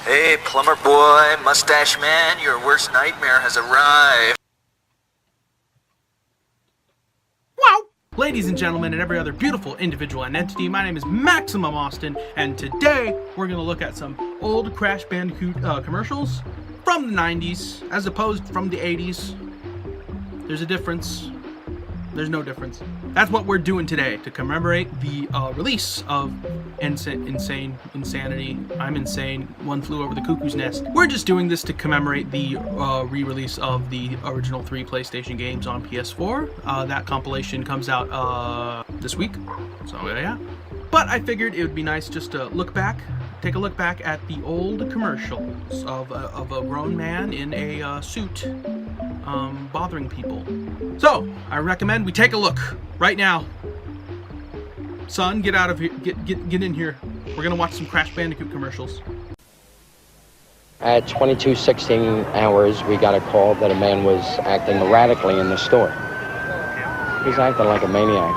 Hey, plumber boy, mustache man, your worst nightmare has arrived. Wow! Ladies and gentlemen, and every other beautiful individual and entity, my name is MaximumAustin, and today we're going to look at some old Crash Bandicoot commercials from the 90s, as opposed from the 80s. There's a difference. There's no difference. That's what we're doing today, to commemorate the release of Insanity, I'm Insane, One Flew Over the Cuckoo's Nest. We're just doing this to commemorate the re-release of the original 3 PlayStation games on PS4. That compilation comes out this week, so yeah. But I figured it would be nice just to take a look back at the old commercials of a grown man in a suit bothering people. So I recommend we take a look right now. Son, get out of here. Get in here. We're gonna watch some Crash Bandicoot commercials. At 22:16 hours, we got a call that a man was acting erratically in the store. He's acting like a maniac.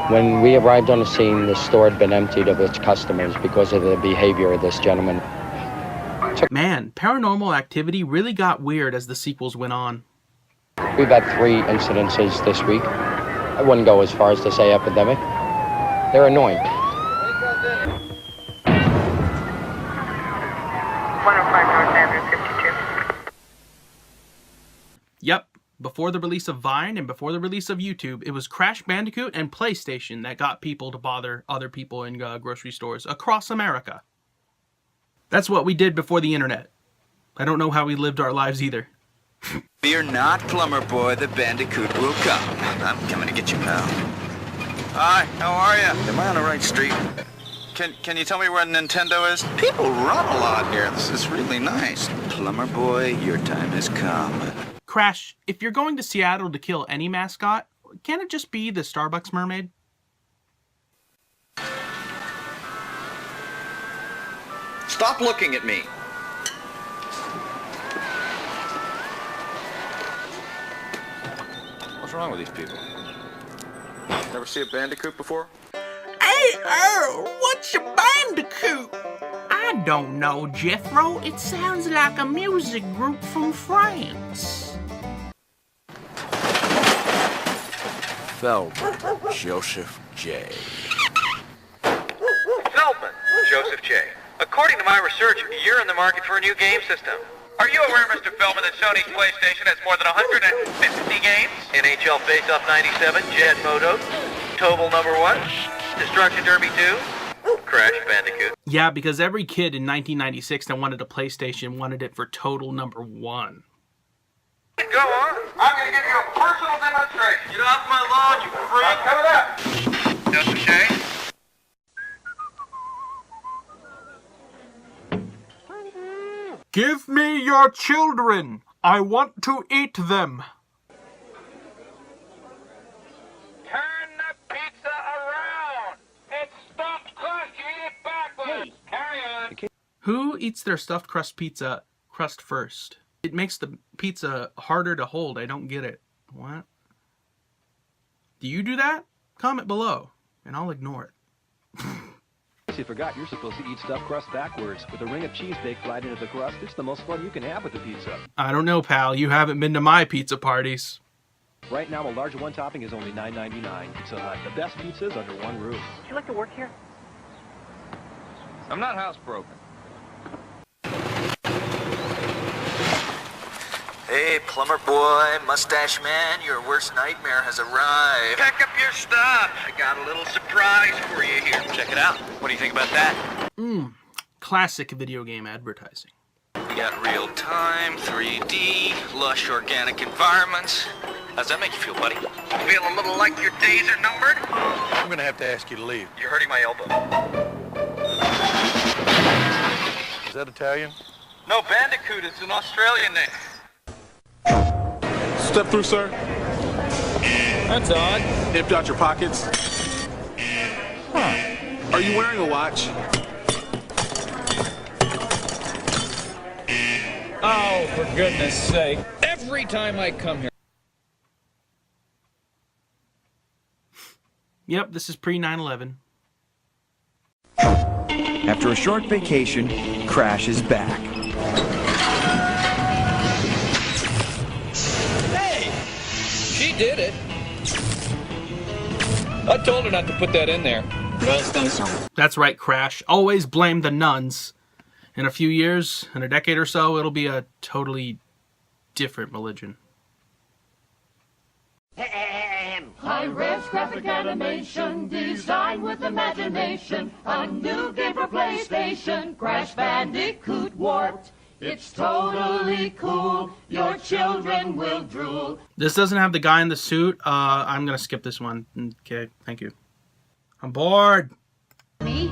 When we arrived on the scene, the store had been emptied of its customers because of the behavior of this gentleman. Man, Paranormal Activity really got weird as the sequels went on. We've had 3 incidences this week. I wouldn't go as far as to say epidemic. They're annoying. 105 North Avenue, 52. Yep, before the release of Vine and before the release of YouTube, it was Crash Bandicoot and PlayStation that got people to bother other people in grocery stores across America. That's what we did before the internet. I don't know how we lived our lives either. Fear not, plumber boy, the Bandicoot will come. I'm coming to get you, pal. Hi, how are you? Am I on the right street? Can you tell me where Nintendo is? People run a lot here. This is really nice. Plumber boy, your time has come. Crash, if you're going to Seattle to kill any mascot, can't it just be the Starbucks mermaid? Stop looking at me. What's wrong with these people? Never see a Bandicoot before? Hey, Earl, what's a Bandicoot? I don't know, Jethro. It sounds like a music group from France. Feldman, Joseph J. Feldman, Joseph J. According to my research, you're in the market for a new game system. Are you aware, Mr. Feldman, that Sony's PlayStation has more than 150 games? NHL Face-Off 97, Jet Moto, Tobal number 1, Destruction Derby 2, Crash Bandicoot. Yeah, because every kid in 1996 that wanted a PlayStation wanted it for Total number 1. Go on. I'm going to give you a personal demonstration. Get off my lawn, you freak. Come it up. Joseph J. Give me your children. I want to eat them. Turn the pizza around. It's stuffed crust. You eat it backwards. Carry on. Who eats their stuffed crust pizza crust first? It makes the pizza harder to hold. I don't get it. What? Do you do that? Comment below, and I'll ignore it. You forgot you're supposed to eat stuffed crust backwards. With a ring of cheese baked right into the crust, it's the most fun you can have with the pizza. I don't know, pal. You haven't been to my pizza parties. Right now, a large one topping is only $9.99. Pizza Hut, the best pizzas under one roof. Would you like to work here? I'm not housebroken. Hey, plumber boy, mustache man, your worst nightmare has arrived. Pack up your stuff. I got a little surprise for you here. Check it out. What do you think about that? Classic video game advertising. We got real-time, 3D, lush organic environments. How's that make you feel, buddy? Feel a little like your days are numbered? I'm gonna have to ask you to leave. You're hurting my elbow. Is that Italian? No, Bandicoot. It's an Australian name. Step through, sir. That's odd. Empty out your pockets. Are you wearing a watch? Oh, for goodness sake. Every time I come here. Yep, this is pre 9/11. After a short vacation, Crash is back. Hey! She did it. I told her not to put that in there. That's right, Crash. Always blame the nuns. In a few years, in a decade or so, it'll be a totally different religion. High-res graphic animation, designed with imagination. A new game for PlayStation, Crash Bandicoot Warped. It's totally cool, your children will drool. This doesn't have the guy in the suit. I'm gonna skip this one. Okay, thank you. I'm bored. Me?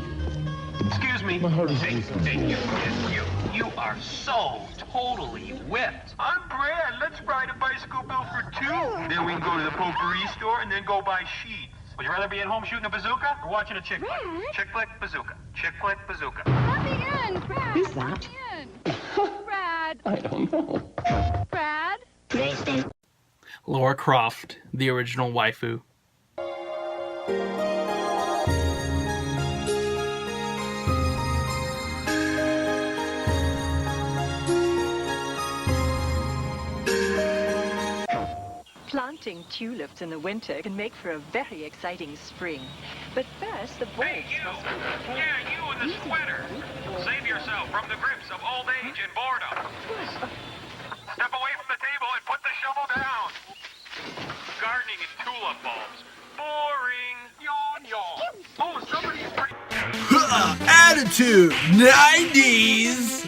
Excuse me. You are so totally whipped. I'm Brad. Let's ride a bicycle built for two. Then we can go to the potpourri store and then go buy sheets. Would you rather be at home shooting a bazooka or watching a chick flick? Chick flick, bazooka. Chick flick, bazooka. Let me in, Brad. Who's that? Brad. I don't know. Brad? Laura Croft, the original waifu. Planting tulips in the winter can make for a very exciting spring. But first, the bulbs must be prepared. Yeah, you in the sweater. Save yourself from the grips of old age and boredom. Step away from the table and put the shovel down. Gardening and tulip bulbs. Boring. Yawn, yawn. Oh, somebody is pretty... Attitude 90s.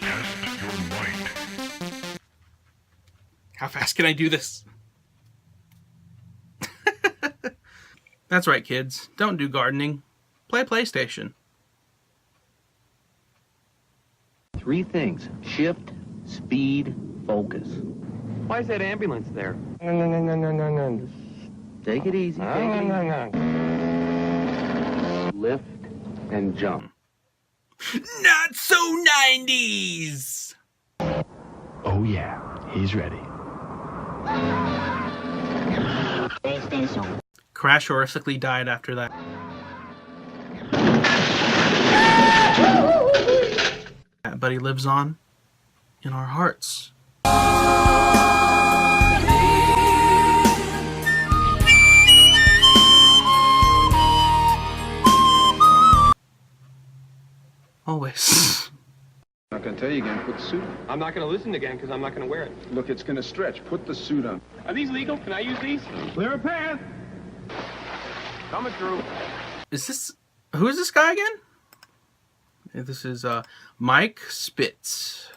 How fast can I do this? That's right, kids. Don't do gardening. Play PlayStation. 3 things. Shift, speed, focus. Why is that ambulance there? No. Take it easy. No. Lift and jump. Not so 90s! Oh yeah, he's ready. Crash horrifically died after that. But he lives on in our hearts. Always. I'm not going to tell you again, put the suit on. I'm not going to listen again because I'm not going to wear it. Look, it's going to stretch. Put the suit on. Are these legal? Can I use these? Clear a path. Coming through. Is this... Who is this guy again? This is Mike Spitz.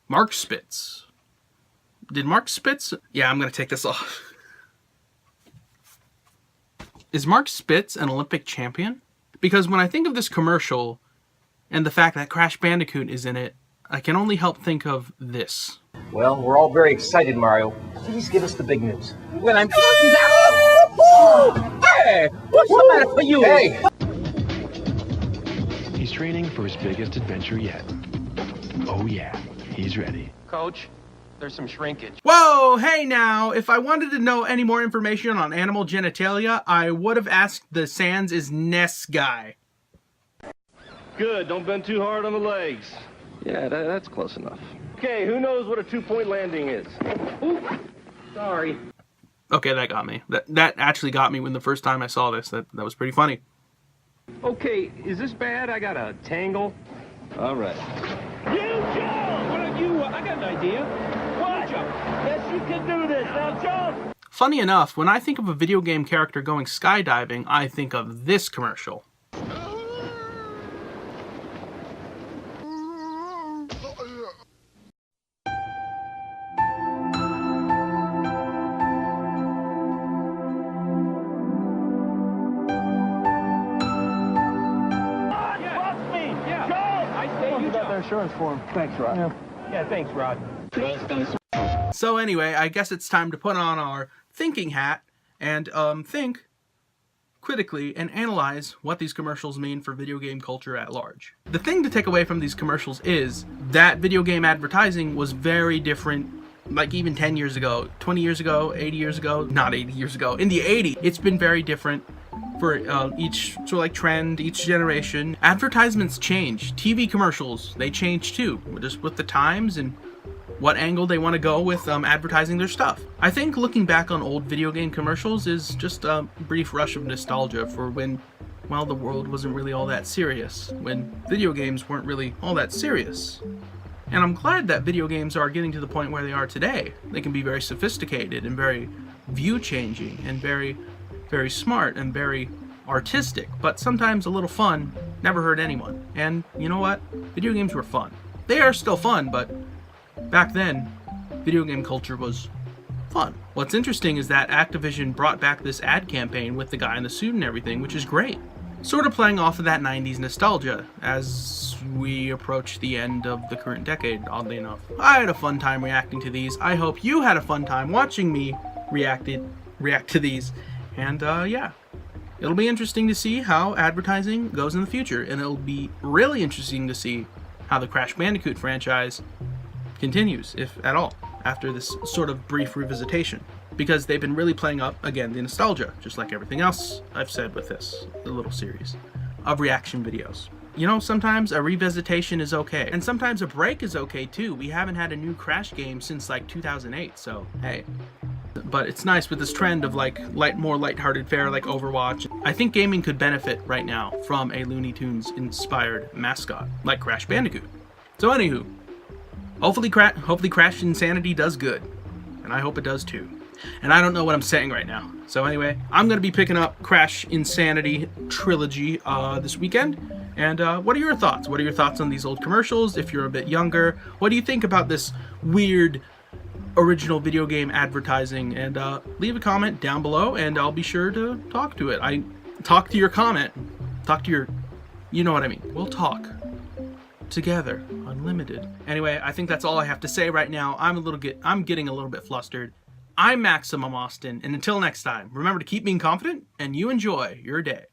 Mark Spitz. Did Mark Spitz... Yeah, I'm going to take this off. Is Mark Spitz an Olympic champion? Because when I think of this commercial and the fact that Crash Bandicoot is in it, I can only help think of this. Well, we're all very excited, Mario. Please give us the big news. When I'm... Hey! What's the matter for you? Hey! He's training for his biggest adventure yet. Oh yeah, he's ready. Coach, there's some shrinkage. Whoa, hey now! If I wanted to know any more information on animal genitalia, I would have asked the Sans is Ness guy. Good, don't bend too hard on the legs. Yeah, that's close enough. Okay, who knows what a 2-point landing is? Ooh, sorry. Okay, that got me. That actually got me when the first time I saw this. That was pretty funny. Okay, is this bad? I got a tangle. All right. You jump! What are you? I got an idea. What? Jump. Yes, you can do this. Now jump! Funny enough, when I think of a video game character going skydiving, I think of this commercial. Insurance form. Thanks, Rod. Yeah, thanks, Rod. So anyway, I guess it's time to put on our thinking hat and think critically and analyze what these commercials mean for video game culture at large. The thing to take away from these commercials is that video game advertising was very different, like even 10 years ago, 20 years ago, 80 years ago, not 80 years ago, in the 80s. It's been very different for each sort of like trend, each generation. Advertisements change. TV commercials, they change too, just with the times and what angle they want to go with advertising their stuff. I think looking back on old video game commercials is just a brief rush of nostalgia for when, well, the world wasn't really all that serious, when video games weren't really all that serious. And I'm glad that video games are getting to the point where they are today. They can be very sophisticated and very view-changing and very, very smart and very artistic, but sometimes a little fun never hurt anyone. And you know what? Video games were fun. They are still fun, but back then, video game culture was fun. What's interesting is that Activision brought back this ad campaign with the guy in the suit and everything, which is great. Sort of playing off of that 90s nostalgia as we approach the end of the current decade, oddly enough. I had a fun time reacting to these. I hope you had a fun time watching me react to these. And yeah, it'll be interesting to see how advertising goes in the future, and it'll be really interesting to see how the Crash Bandicoot franchise continues, if at all, after this sort of brief revisitation, because they've been really playing up, again, the nostalgia, just like everything else I've said with this little series of reaction videos. You know, sometimes a revisitation is okay, and sometimes a break is okay too. We haven't had a new Crash game since like 2008, so hey. But it's nice with this trend of like more lighthearted fare like Overwatch. I think gaming could benefit right now from a Looney Tunes inspired mascot like Crash Bandicoot. So anywho, hopefully Crash Insanity does good, and I hope it does too. And I don't know what I'm saying right now. So anyway, I'm going to be picking up Crash Insanity Trilogy this weekend. And what are your thoughts? What are your thoughts on these old commercials? If you're a bit younger, what do you think about this weird original video game advertising? And leave a comment down below, and I'll be sure to talk to it. Talk to your comment. Talk to your... You know what I mean. We'll talk together. Unlimited. Anyway, I think that's all I have to say right now. I'm getting a little bit flustered. I'm MaximumAustin, and until next time, remember to keep being confident, and you enjoy your day.